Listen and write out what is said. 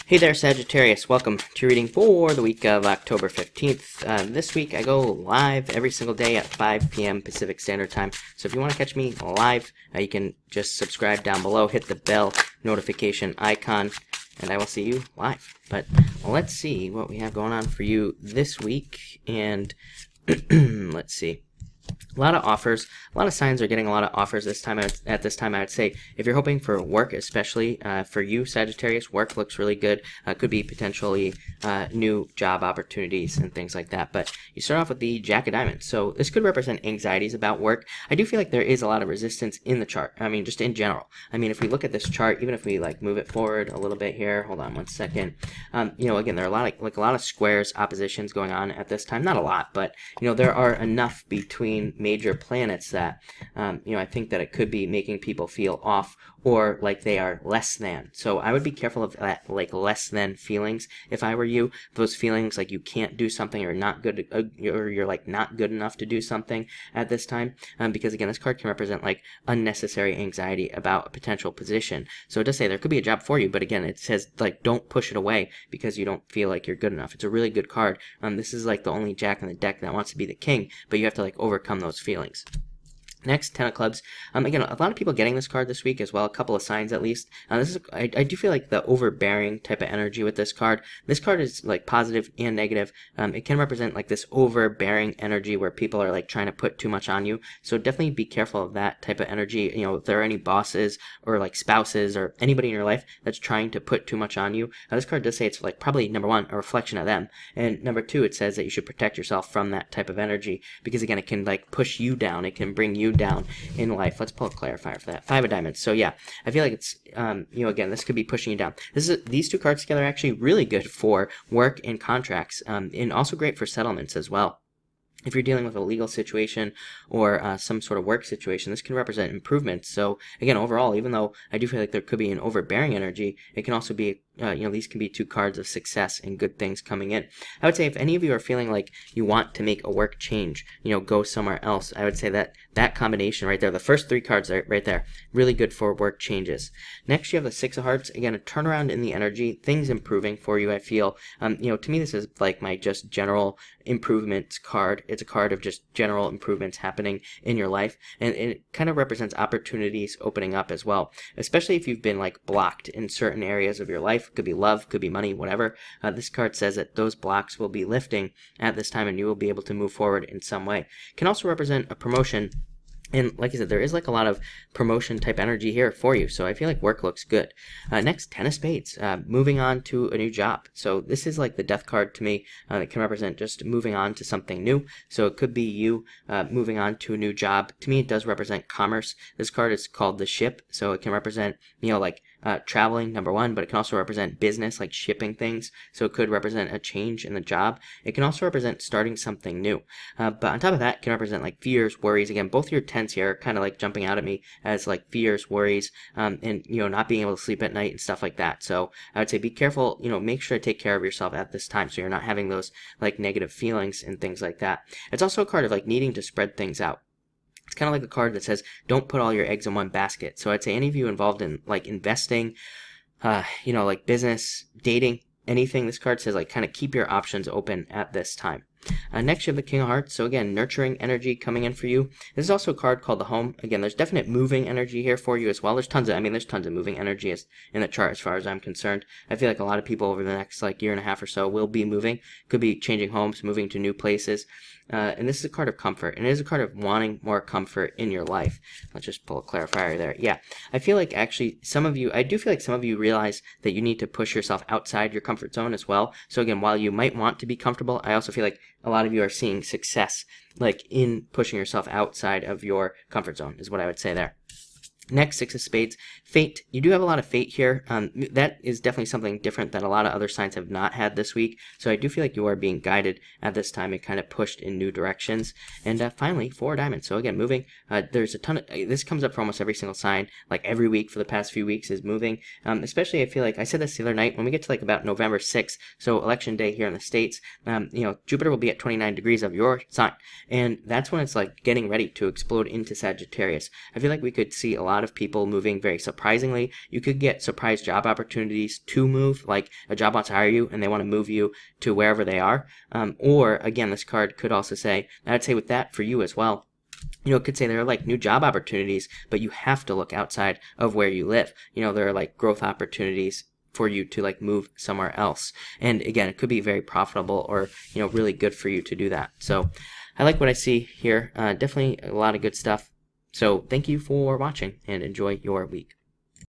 Hey there, Sagittarius. Welcome to your reading for the week of October 15th. This week I go live every single day at 5 p.m. Pacific Standard Time. So if you want to catch me live, you can just subscribe down below, hit the bell notification icon, and I will see you live. But let's see what we have going on for you this week. And let's see. A lot of offers. A lot of signs are getting a lot of offers this time. At this time, I would say if you're hoping for work, especially for you, Sagittarius, work looks really good. Could be potentially new job opportunities and things like that. But you start off with the Jack of Diamonds. So this could represent anxieties about work. I do feel like there is a lot of resistance in the chart. I mean, just in general. I mean, if we look at this chart, even if we like move it forward a little bit here, hold on one second. Again, there are a lot of squares, oppositions going on at this time. Not a lot, but there are enough between major planets that I think that it could be making people feel off or like they are less than. So I would be careful of that, like less than feelings. If I were you, those feelings like you can't do something or not good, or you're like not good enough to do something at this time, because again, this card can represent like unnecessary anxiety about a potential position. So it does say there could be a job for you, but again, it says like don't push it away because you don't feel like you're good enough. It's a really good card. This is like the only Jack in the deck that wants to be the king, but you have to like overcome those feelings. Next, Ten of Clubs. Again, a lot of people getting this card this week as well. A couple of signs at least. I do feel like the overbearing type of energy with this card. This card is like positive and negative. It can represent like this overbearing energy where people are like trying to put too much on you. So definitely be careful of that type of energy. If there are any bosses or like spouses or anybody in your life that's trying to put too much on you, this card does say it's like probably number one, a reflection of them, and number two, it says that you should protect yourself from that type of energy because again, it can like push you down. It can bring you down in life. Let's pull a clarifier for that. Five of Diamonds. So yeah, I feel like it's again, this could be pushing you down. These two cards together are actually really good for work and contracts, and also great for settlements as well. If you're dealing with a legal situation or some sort of work situation, this can represent improvements. So again, overall, even though I do feel like there could be an overbearing energy, it can also be these can be two cards of success and good things coming in. I would say if any of you are feeling like you want to make a work change, go somewhere else, I would say that that combination right there, the first three cards right there, really good for work changes. Next, you have the Six of Hearts. Again, a turnaround in the energy, things improving for you, I feel. To me, this is like my just general improvements card. It's a card of just general improvements happening in your life, and it kind of represents opportunities opening up as well, especially if you've been like blocked in certain areas of your life. Could be love, could be money, whatever. This card says that those blocks will be lifting at this time and you will be able to move forward in some way. It can also represent a promotion. And like I said, there is like a lot of promotion type energy here for you. So I feel like work looks good. Next, Ten of Spades, moving on to a new job. So this is like the death card to me. It can represent just moving on to something new. So it could be you moving on to a new job. To me, it does represent commerce. This card is called the Ship. So it can represent, traveling, number one, but it can also represent business, like shipping things. So it could represent a change in the job. It can also represent starting something new. But on top of that, it can represent like fears, worries. Again, both your tens here are kind of like jumping out at me as like fears, worries, and not being able to sleep at night and stuff like that. So I would say be careful, make sure to take care of yourself at this time so you're not having those like negative feelings and things like that. It's also a card of like needing to spread things out. It's kind of like a card that says, don't put all your eggs in one basket. So I'd say any of you involved in like investing, like business, dating, anything, this card says like kind of keep your options open at this time. Next, you have the King of Hearts. So again, nurturing energy coming in for you. This is also a card called the Home. Again, there's definite moving energy here for you as well. There's tons of moving energy in the chart as far as I'm concerned. I feel like a lot of people over the next like year and a half or so will be moving. Could be changing homes, moving to new places. And this is a card of comfort, and it is a card of wanting more comfort in your life. Let's just pull a clarifier there. Yeah, I feel like actually I do feel like some of you realize that you need to push yourself outside your comfort zone as well. So again, while you might want to be comfortable, I also feel like a lot of you are seeing success like in pushing yourself outside of your comfort zone is what I would say there. Next, Six of Spades, Fate. You do have a lot of fate here. That is definitely something different that a lot of other signs have not had this week. So I do feel like you are being guided at this time and kind of pushed in new directions. And finally, Four of Diamonds. So again, moving. There's a ton of this comes up for almost every single sign. Like every week for the past few weeks is moving. Especially, I feel like I said this the other night when we get to like about November 6th. So election day here in the States. Jupiter will be at 29 degrees of your sign, and that's when it's like getting ready to explode into Sagittarius. I feel like we could see a lot lot of people moving very surprisingly. You could get surprise job opportunities to move, like a job wants to hire you and they want to move you to wherever they are. Or again, this card could also say, I'd say with that for you as well, it could say there are like new job opportunities, but you have to look outside of where you live. There are like growth opportunities for you to like move somewhere else. And again, it could be very profitable or, really good for you to do that. So I like what I see here. Definitely a lot of good stuff. So thank you for watching and enjoy your week.